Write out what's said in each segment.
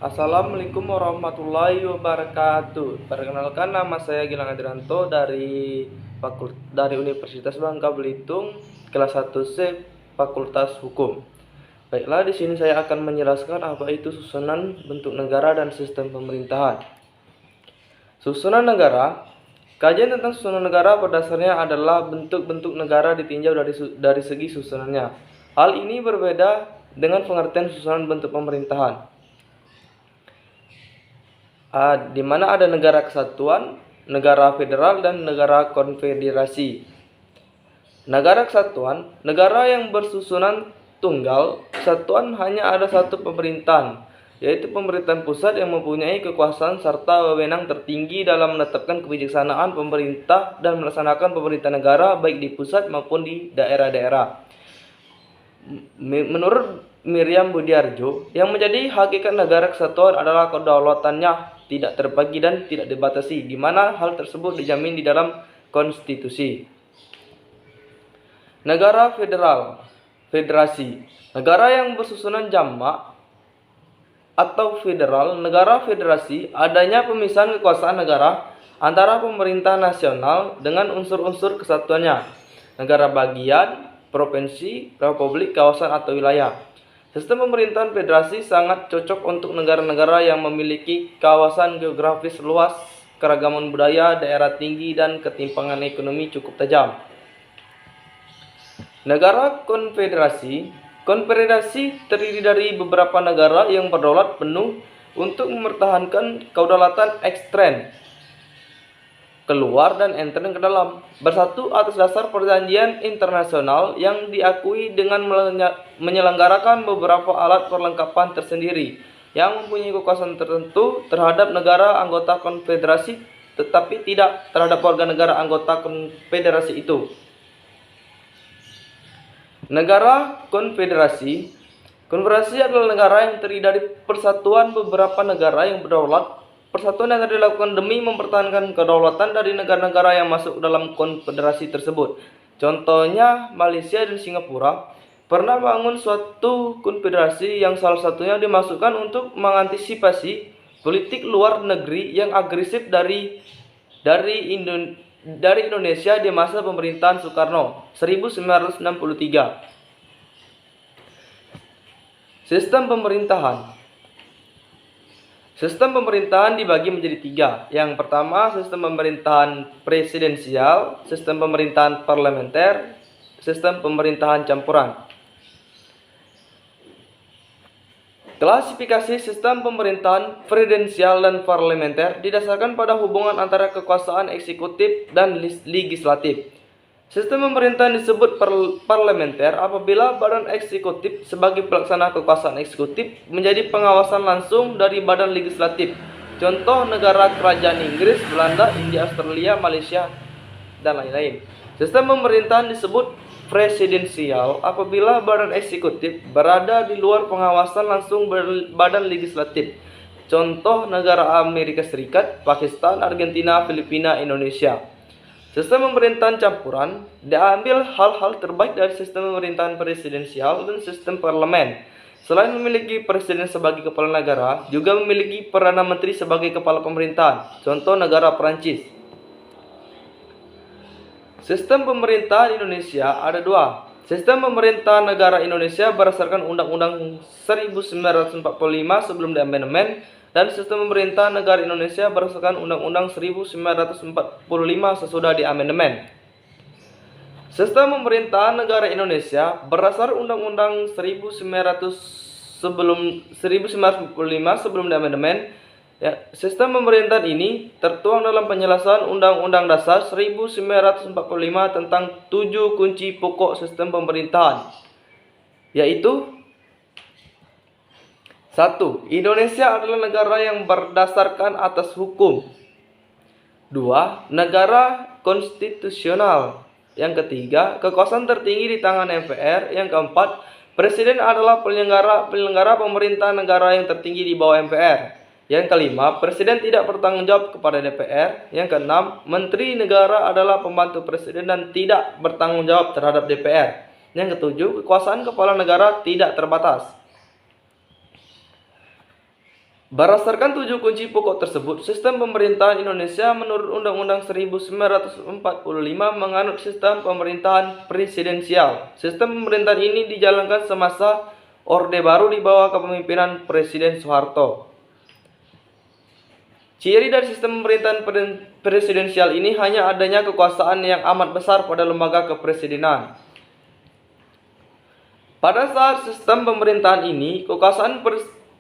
Assalamualaikum warahmatullahi wabarakatuh. Perkenalkan, nama saya Gilang Adrianto dari Universitas Bangka Belitung, kelas 1C, Fakultas Hukum. Baiklah, di sini saya akan menjelaskan apa itu susunan bentuk negara dan sistem pemerintahan. Susunan negara. Kajian tentang susunan negara pada dasarnya adalah bentuk-bentuk negara ditinjau dari segi susunannya. Hal ini berbeda dengan pengertian susunan bentuk pemerintahan. Di mana ada negara kesatuan, negara federal, dan negara konfederasi. Negara kesatuan, negara yang bersusunan tunggal. Kesatuan hanya ada satu pemerintahan, yaitu pemerintahan pusat yang mempunyai kekuasaan serta wewenang tertinggi dalam menetapkan kebijaksanaan pemerintah dan melaksanakan pemerintahan negara baik di pusat maupun di daerah-daerah. Menurut Miriam Budiarjo, yang menjadi hakikat negara kesatuan adalah kedaulatannya tidak terbagi dan tidak dibatasi, di mana hal tersebut dijamin di dalam konstitusi. Negara federal, federasi, negara yang bersusunan jamak atau federal. Negara federasi adanya pemisahan kekuasaan negara antara pemerintah nasional dengan unsur-unsur kesatuannya, negara bagian, provinsi, republik, kawasan atau wilayah. Sistem pemerintahan federasi sangat cocok untuk negara-negara yang memiliki kawasan geografis luas, keragaman budaya, daerah tinggi, dan ketimpangan ekonomi cukup tajam. Negara konfederasi. Konfederasi terdiri dari beberapa negara yang berdaulat penuh untuk mempertahankan kedaulatan ekstern keluar dan intern ke dalam, bersatu atas dasar perjanjian internasional yang diakui dengan menyelenggarakan beberapa alat perlengkapan tersendiri yang mempunyai kekuasaan tertentu terhadap negara anggota konfederasi, tetapi tidak terhadap warga negara anggota konfederasi itu. Negara konfederasi. Konfederasi adalah negara yang terdiri dari persatuan beberapa negara yang berdaulat. Persatuan yang dilakukan demi mempertahankan kedaulatan dari negara-negara yang masuk dalam konfederasi tersebut. Contohnya, Malaysia dan Singapura pernah bangun suatu konfederasi yang salah satunya dimasukkan untuk mengantisipasi politik luar negeri yang agresif dari Indonesia di masa pemerintahan Soekarno 1963. Sistem pemerintahan. Sistem pemerintahan dibagi menjadi tiga. Yang pertama, sistem pemerintahan presidensial, sistem pemerintahan parlementer, sistem pemerintahan campuran. Klasifikasi sistem pemerintahan presidensial dan parlementer didasarkan pada hubungan antara kekuasaan eksekutif dan legislatif. Sistem pemerintahan disebut parlementer apabila badan eksekutif sebagai pelaksana kekuasaan eksekutif menjadi pengawasan langsung dari badan legislatif. Contoh negara kerajaan Inggris, Belanda, India, Australia, Malaysia, dan lain-lain. Sistem pemerintahan disebut presidensial apabila badan eksekutif berada di luar pengawasan langsung badan legislatif. Contoh negara Amerika Serikat, Pakistan, Argentina, Filipina, Indonesia. Sistem pemerintahan campuran diambil hal-hal terbaik dari sistem pemerintahan presidensial dan sistem parlemen. Selain memiliki presiden sebagai kepala negara, juga memiliki perdana menteri sebagai kepala pemerintahan. Contoh negara Perancis. Sistem pemerintahan Indonesia ada dua. Sistem pemerintahan negara Indonesia berdasarkan Undang-Undang 1945 sebelum diamandemen, dan sistem pemerintahan negara Indonesia berdasarkan Undang-Undang 1945 sesudah diamandemen. Sistem pemerintahan negara Indonesia berdasar Undang-Undang 1945 sebelum diamandemen. Sistem pemerintahan ini tertuang dalam penjelasan Undang-Undang Dasar 1945 tentang 7 kunci pokok sistem pemerintahan, yaitu 1. Indonesia adalah negara yang berdasarkan atas hukum. 2. Negara konstitusional. Yang ketiga, kekuasaan tertinggi di tangan MPR. Yang keempat, presiden adalah penyelenggara pemerintahan negara yang tertinggi di bawah MPR. Yang kelima, presiden tidak bertanggung jawab kepada DPR. Yang keenam, menteri negara adalah pembantu presiden dan tidak bertanggung jawab terhadap DPR. Yang ketujuh, kekuasaan kepala negara tidak terbatas. Berdasarkan 7 kunci pokok tersebut, sistem pemerintahan Indonesia menurut Undang-Undang 1945 menganut sistem pemerintahan presidensial. Sistem pemerintahan ini dijalankan semasa Orde Baru di bawah kepemimpinan Presiden Soeharto. Ciri dari sistem pemerintahan presidensial ini hanya adanya kekuasaan yang amat besar pada lembaga kepresidenan. Pada saat sistem pemerintahan ini, kekuasaan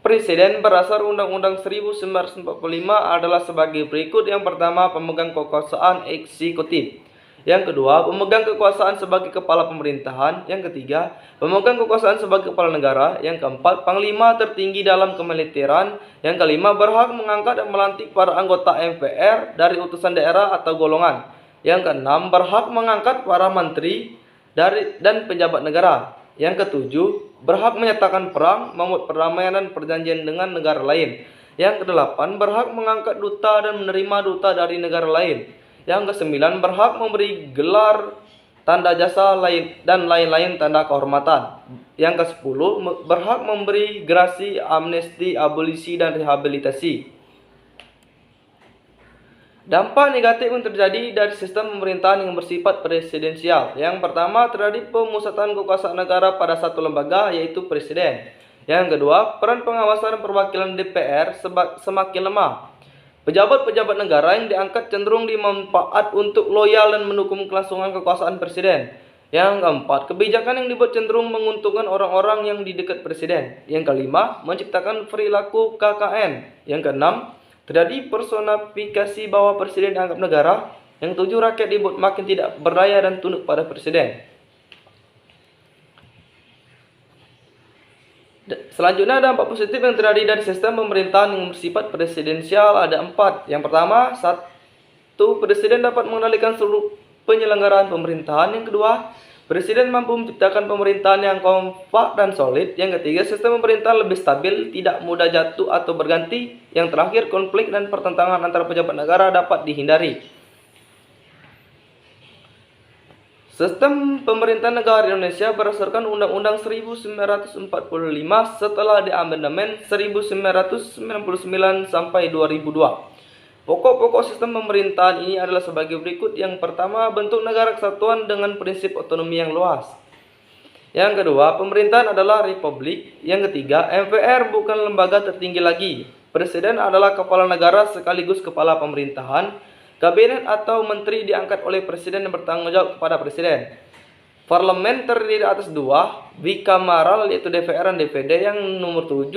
Presiden berdasar Undang-Undang 1945 adalah sebagai berikut. Yang pertama, pemegang kekuasaan eksekutif. Yang kedua, pemegang kekuasaan sebagai kepala pemerintahan. Yang ketiga, pemegang kekuasaan sebagai kepala negara. Yang keempat, panglima tertinggi dalam kemiliteran. Yang kelima, berhak mengangkat dan melantik para anggota MPR dari utusan daerah atau golongan. Yang keenam, berhak mengangkat para menteri dan pejabat negara. Yang ketujuh, berhak menyatakan perang, membuat perdamaian dan perjanjian dengan negara lain. Yang kedelapan, berhak mengangkat duta dan menerima duta dari negara lain. Yang kesembilan, berhak memberi gelar, tanda jasa dan lain-lain tanda kehormatan. Yang kesepuluh, berhak memberi gerasi, amnesti, abolisi, dan rehabilitasi. Dampak negatif yang terjadi dari sistem pemerintahan yang bersifat presidensial. Yang pertama, terjadi pemusatan kekuasaan negara pada satu lembaga, yaitu Presiden. Yang kedua, peran pengawasan dan perwakilan DPR semakin lemah. Pejabat-pejabat negara yang diangkat cenderung dimanfaat untuk loyal dan mendukung kelangsungan kekuasaan Presiden. Yang keempat, kebijakan yang dibuat cenderung menguntungkan orang-orang yang di dekat Presiden. Yang kelima, menciptakan perilaku KKN. Yang keenam, terjadi personifikasi bahwa Presiden dianggap negara. Yang ketujuh, rakyat dibuat makin tidak berdaya dan tunduk pada Presiden. Selanjutnya, dampak positif yang terjadi dari sistem pemerintahan yang bersifat presidensial ada 4. Yang pertama, 1. Presiden dapat mengendalikan seluruh penyelenggaraan pemerintahan. Yang kedua, Presiden mampu menciptakan pemerintahan yang kompak dan solid. Yang ketiga, sistem pemerintahan lebih stabil, tidak mudah jatuh atau berganti. Yang terakhir, konflik dan pertentangan antara pejabat negara dapat dihindari. Sistem pemerintahan negara Indonesia berdasarkan Undang-Undang 1945 setelah diamandemen 1999 sampai 2002. Pokok-pokok sistem pemerintahan ini adalah sebagai berikut. Yang pertama, bentuk negara kesatuan dengan prinsip otonomi yang luas. Yang kedua, pemerintahan adalah republik. Yang ketiga, MPR bukan lembaga tertinggi lagi. Presiden adalah kepala negara sekaligus kepala pemerintahan. Kabinet atau menteri diangkat oleh presiden dan bertanggung jawab kepada presiden. Parlemen terdiri atas 2, bikamaral yaitu DPR dan DPD. Yang nomor 7,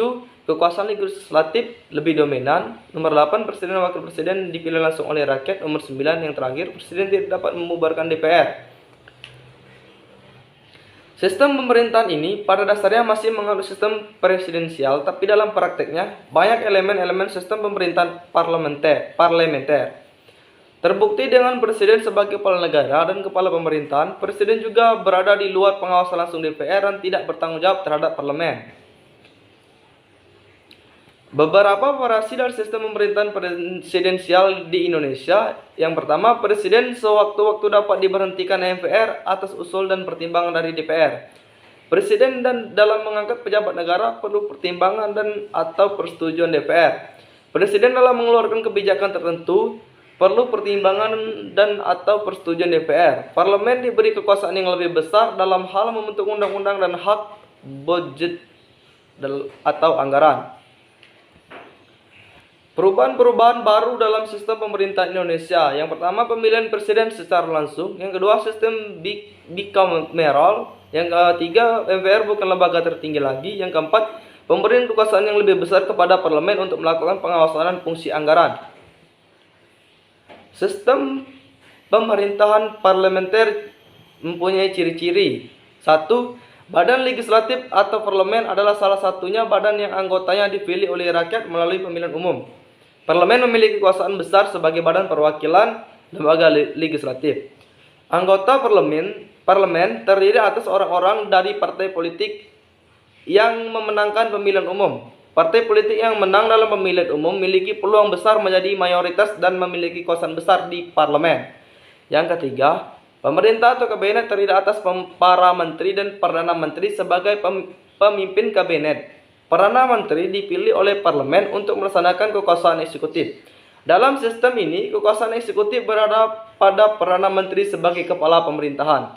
kekuasaan legislatif lebih dominan. Nomor 8, presiden dan wakil presiden dipilih langsung oleh rakyat. Nomor 9, yang terakhir, presiden tidak dapat membubarkan DPR. Sistem pemerintahan ini pada dasarnya masih menganut sistem presidensial, tapi dalam prakteknya banyak elemen-elemen sistem pemerintahan parlementer. Terbukti dengan presiden sebagai kepala negara dan kepala pemerintahan, presiden juga berada di luar pengawasan langsung DPR dan tidak bertanggung jawab terhadap parlemen. Beberapa variasi dari sistem pemerintahan presidensial di Indonesia. Yang pertama, presiden sewaktu-waktu dapat diberhentikan MPR atas usul dan pertimbangan dari DPR. Presiden dalam mengangkat pejabat negara perlu pertimbangan dan atau persetujuan DPR. Presiden dalam mengeluarkan kebijakan tertentu perlu pertimbangan dan atau persetujuan DPR. Parlemen diberi kekuasaan yang lebih besar dalam hal membentuk undang-undang dan hak budget atau anggaran. Perubahan-perubahan baru dalam sistem pemerintahan Indonesia. Yang pertama, pemilihan presiden secara langsung. Yang kedua, sistem bikameral. Yang ketiga, MPR bukan lembaga tertinggi lagi. Yang keempat, pemberian kekuasaan yang lebih besar kepada parlemen untuk melakukan pengawasan dan fungsi anggaran. Sistem pemerintahan parlementer mempunyai ciri-ciri. 1. Badan legislatif atau parlemen adalah salah satunya badan yang anggotanya dipilih oleh rakyat melalui pemilihan umum. Parlemen memiliki kekuasaan besar sebagai badan perwakilan lembaga legislatif. Anggota parlemen terdiri atas orang-orang dari partai politik yang memenangkan pemilihan umum. Partai politik yang menang dalam pemilihan umum memiliki peluang besar menjadi mayoritas dan memiliki kekuasaan besar di parlemen. Yang ketiga, pemerintah atau kabinet terdiri atas para menteri dan perdana menteri sebagai pemimpin kabinet. Perdana Menteri dipilih oleh parlemen untuk melaksanakan kekuasaan eksekutif. Dalam sistem ini, kekuasaan eksekutif berada pada Perdana Menteri sebagai kepala pemerintahan.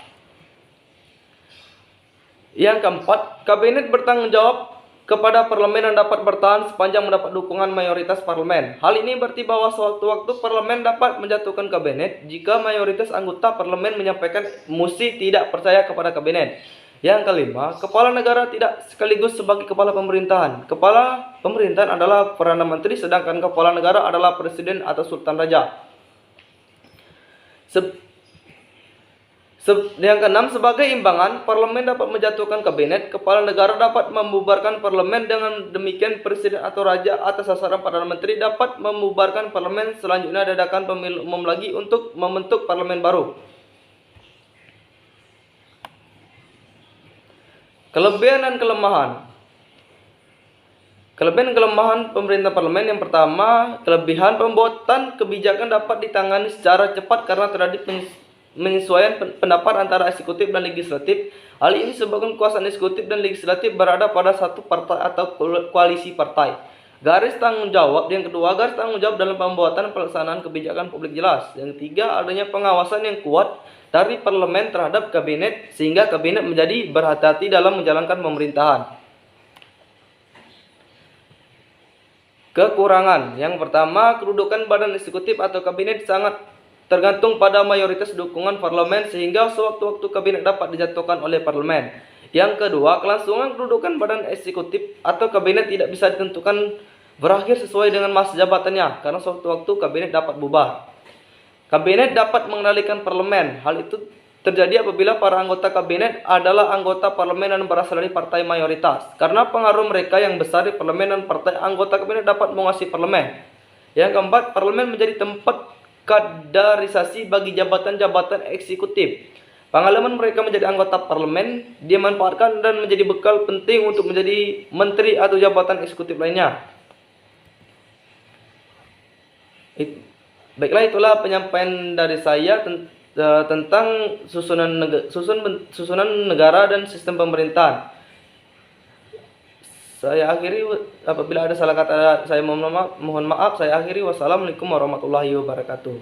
Yang keempat, kabinet bertanggung jawab kepada parlemen dan dapat bertahan sepanjang mendapat dukungan mayoritas parlemen. Hal ini berarti bahwa sewaktu-waktu parlemen dapat menjatuhkan kabinet jika mayoritas anggota parlemen menyampaikan mosi tidak percaya kepada kabinet. Yang kelima, kepala negara tidak sekaligus sebagai kepala pemerintahan. Kepala pemerintahan adalah Perdana Menteri, sedangkan kepala negara adalah Presiden atau Sultan Raja. Yang keenam, sebagai imbangan, parlemen dapat menjatuhkan kabinet, kepala negara dapat membubarkan parlemen. Dengan demikian, presiden atau raja atas sasaran Perdana Menteri dapat membubarkan parlemen. Selanjutnya diadakan pemilu umum lagi untuk membentuk parlemen baru. Kelebihan dan kelemahan. Kelebihan dan kelemahan pemerintah parlemen. Yang pertama, kelebihan pembuatan kebijakan dapat ditangani secara cepat karena terjadi penyesuaian pendapat antara eksekutif dan legislatif. Hal ini sebabkan kekuasaan eksekutif dan legislatif berada pada satu partai atau koalisi partai. Garis tanggung jawab. Yang kedua, garis tanggung jawab dalam pembuatan pelaksanaan kebijakan publik jelas. Yang ketiga, adanya pengawasan yang kuat dari parlemen terhadap kabinet sehingga kabinet menjadi berhati-hati dalam menjalankan pemerintahan. Kekurangan. Yang pertama, kedudukan badan eksekutif atau kabinet sangat tergantung pada mayoritas dukungan parlemen sehingga sewaktu-waktu kabinet dapat dijatuhkan oleh parlemen. Yang kedua, kelangsungan kedudukan badan eksekutif atau kabinet tidak bisa ditentukan berakhir sesuai dengan masa jabatannya karena sewaktu-waktu kabinet dapat bubar. Kabinet dapat mengendalikan parlemen. Hal itu terjadi apabila para anggota kabinet adalah anggota parlemen dan berasal dari partai mayoritas. Karena pengaruh mereka yang besar di parlemen dan partai anggota kabinet dapat menguasai parlemen. Yang keempat, parlemen menjadi tempat kaderisasi bagi jabatan-jabatan eksekutif. Pengalaman mereka menjadi anggota parlemen dimanfaatkan dan menjadi bekal penting untuk menjadi menteri atau jabatan eksekutif lainnya. Baiklah, itulah penyampaian dari saya tentang susunan negara dan sistem pemerintahan. Saya akhiri, apabila ada salah kata saya mohon maaf. Saya akhiri. Wassalamualaikum warahmatullahi wabarakatuh.